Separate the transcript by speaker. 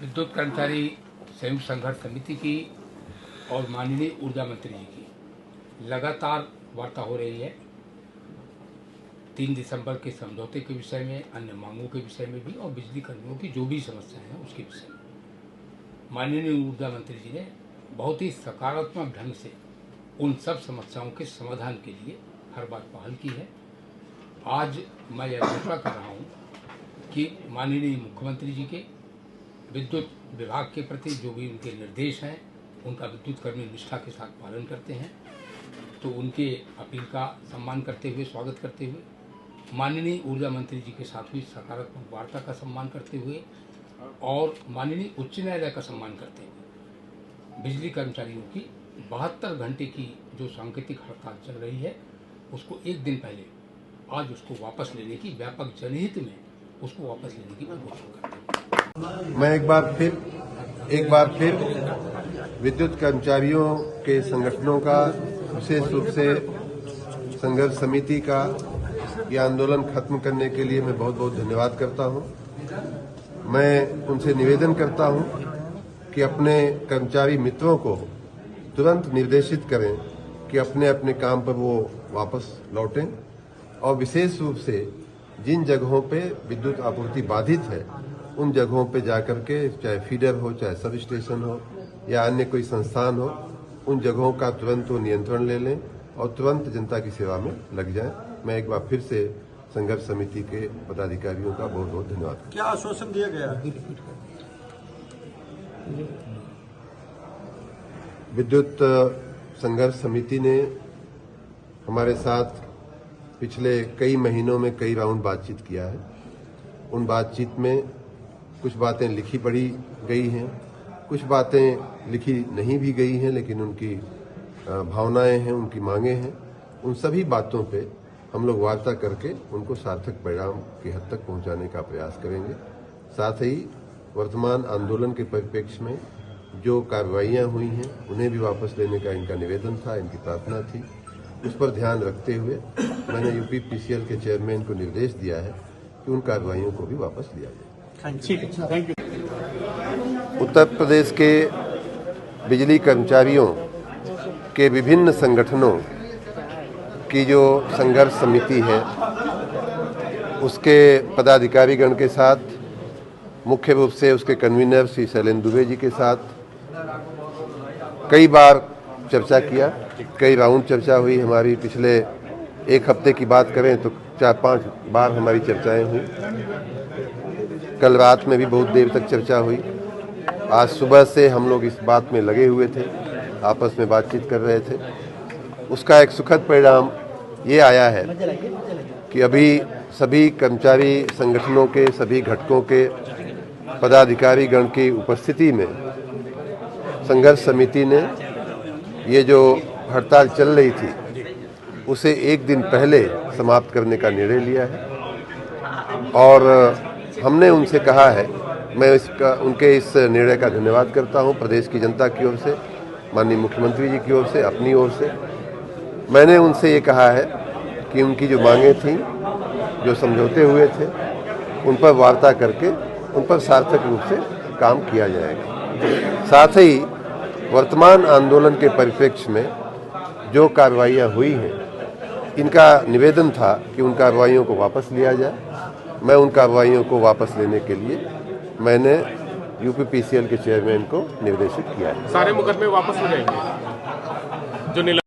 Speaker 1: विद्युत कर्मचारी संयुक्त संघर्ष समिति की और माननीय ऊर्जा मंत्री जी की लगातार वार्ता हो रही है। 3 दिसंबर के समझौते के विषय में, अन्य मांगों के विषय में भी और बिजली कर्मियों की जो भी समस्याएं हैं उसके विषय में माननीय ऊर्जा मंत्री जी ने बहुत ही सकारात्मक ढंग से उन सब समस्याओं के समाधान के लिए हर बार पहल की है। आज मैं यह घोषणा कर रहा हूँ कि माननीय मुख्यमंत्री जी के विद्युत विभाग के प्रति जो भी उनके निर्देश हैं उनका विद्युत कर्मी निष्ठा के साथ पालन करते हैं, तो उनके अपील का सम्मान करते हुए, स्वागत करते हुए, माननीय ऊर्जा मंत्री जी के साथ हुई सकारात्मक वार्ता का सम्मान करते हुए और माननीय उच्च न्यायालय का सम्मान करते हुए बिजली कर्मचारियों की 72 घंटे की जो सांकेतिक हड़ताल चल रही है उसको एक दिन पहले आज उसको वापस लेने की, व्यापक जनहित में उसको वापस लेने की मैं घोषणा करता हूँ।
Speaker 2: मैं एक बार फिर विद्युत कर्मचारियों के संगठनों का, विशेष रूप से संघर्ष समिति का यह आंदोलन खत्म करने के लिए मैं बहुत बहुत धन्यवाद करता हूं। मैं उनसे निवेदन करता हूं कि अपने कर्मचारी मित्रों को तुरंत निर्देशित करें कि अपने अपने काम पर वो वापस लौटें और विशेष रूप से जिन जगहों पे विद्युत आपूर्ति बाधित है उन जगहों पे जाकर के, चाहे फीडर हो, चाहे सब स्टेशन हो या अन्य कोई संस्थान हो, उन जगहों का तुरंत वो नियंत्रण ले लें और तुरंत जनता की सेवा में लग जाएं। मैं एक बार फिर से संघर्ष समिति के पदाधिकारियों का बहुत बहुत धन्यवाद।
Speaker 3: क्या आश्वासन दिया गया?
Speaker 2: विद्युत संघर्ष समिति ने हमारे साथ पिछले कई महीनों में कई राउंड बातचीत किया है। उन बातचीत में कुछ बातें लिखी पढ़ी गई हैं, कुछ बातें लिखी नहीं भी गई हैं, लेकिन उनकी भावनाएं हैं, उनकी मांगे हैं। उन सभी बातों पे हम लोग वार्ता करके उनको सार्थक परिणाम की हद तक पहुंचाने का प्रयास करेंगे। साथ ही वर्तमान आंदोलन के परिप्रेक्ष्य में जो कार्रवाइयां हुई हैं उन्हें भी वापस लेने का इनका निवेदन था, इनकी प्रार्थना थी। उस पर ध्यान रखते हुए मैंने यूपीपीसीएल के चेयरमैन को निर्देश दिया है कि उन कार्रवाइयों को भी वापस लिया जाए।
Speaker 3: Thank you.
Speaker 2: उत्तर प्रदेश के बिजली कर्मचारियों के विभिन्न संगठनों की जो संघर्ष समिति है उसके पदाधिकारीगण के साथ, मुख्य रूप से उसके कन्वीनर श्री शैलेंद्र दुबे जी के साथ कई बार चर्चा किया, कई राउंड चर्चा हुई हमारी। पिछले एक हफ्ते की बात करें तो 4-5 बार हमारी चर्चाएं हुई। कल रात में भी बहुत देर तक चर्चा हुई। आज सुबह से हम लोग इस बात में लगे हुए थे, आपस में बातचीत कर रहे थे। उसका एक सुखद परिणाम ये आया है कि अभी सभी कर्मचारी संगठनों के सभी घटकों के पदाधिकारी गण की उपस्थिति में संघर्ष समिति ने ये जो हड़ताल चल रही थी उसे एक दिन पहले समाप्त करने का निर्णय लिया है और हमने उनसे कहा है, मैं उनके इस निर्णय का धन्यवाद करता हूं प्रदेश की जनता की ओर से, माननीय मुख्यमंत्री जी की ओर से, अपनी ओर से। मैंने उनसे ये कहा है कि उनकी जो मांगें थीं, जो समझौते हुए थे, उन पर वार्ता करके उन पर सार्थक रूप से काम किया जाएगा। साथ ही वर्तमान आंदोलन के परिप्रेक्ष्य में जो कार्रवाइयाँ हुई हैं इनका निवेदन था कि उन कार्रवाइयों को वापस लिया जाए। मैं उन कार्रवाइयों को वापस लेने के लिए मैंने यूपीपीसीएल के चेयरमैन को निर्देशित किया है।
Speaker 4: सारे मुकदमे वापस हो जाएंगे जो